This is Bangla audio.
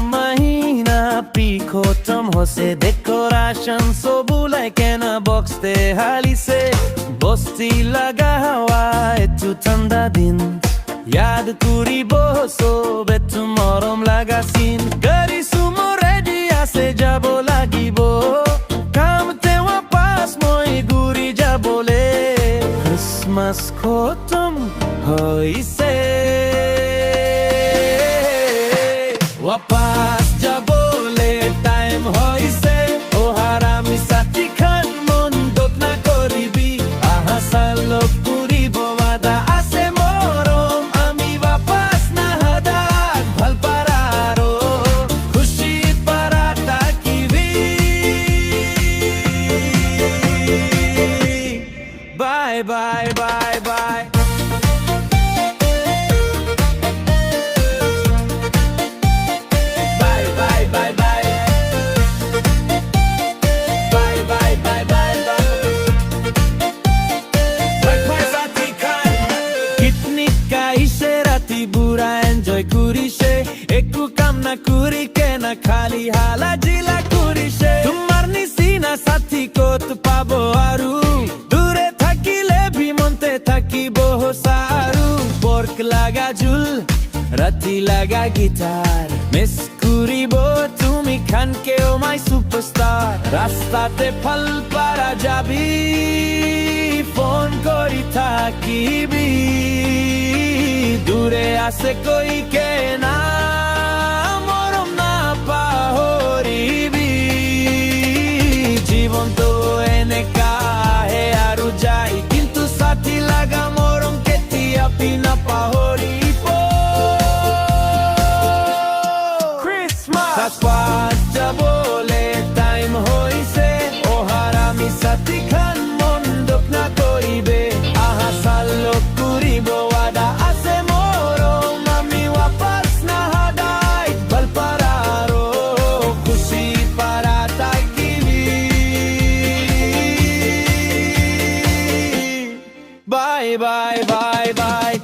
महीना पी खत्म होसे डेकोरेशन सब बुलाए केना बॉक्स ते हाली से बस्ती लगा हवा একটু ঠান্ডা দিন याद করিব সব একটু মরম লাগা সিন গাড়ি সুমো রেডি আছে যাব লাগিব কামতে ওয়াপাস মই ঘুরি যাবলে ক্রিসমাস খতম হইছে ওয়াপাস যাবলে টাইম হইছে ও হারামি সাথী খান মন দোক না করিবি আহা সালোক করিব ওয়াদা আছে মরম আমি ওয়াপাস না হাদাক ভাল পারারো খুশি পারা তাকিবি বাই বাই বাই বাই বুড়া এনজয় করিছে একটু কাম না করি কেনা খালি হালা জিলা করিছে তোমার নিচিনা সাথী কত পাবো আৰু দূরে থাকিলে বিমন্তে থাকিব সাৰু বর্ক লাগা জুল রাতি লাগা গিটার মিস করিব তুমি খানকেও মাই সুপারস্টার রাস্তাতে ফল পারা যাবি ফোন করি থাকিবি দূরে আছে কই কে না মরম না পাহরিবি জীবন তো এনেকা হে আৰু যাই কিন্তু সাথী লাগা মরম কেতিয়া পিনা পাহরিব ক্রিসমাস যাবলে টাইম হইছে ও হারামি সাথী খান মন দুখ না করিবে আহা সালোক করিব ওয়াদা আছে মরম আমি ওয়াপাস না হাদাই ভাল পারারো খুশি পারা তাকিবি বাই বাই বাই বাই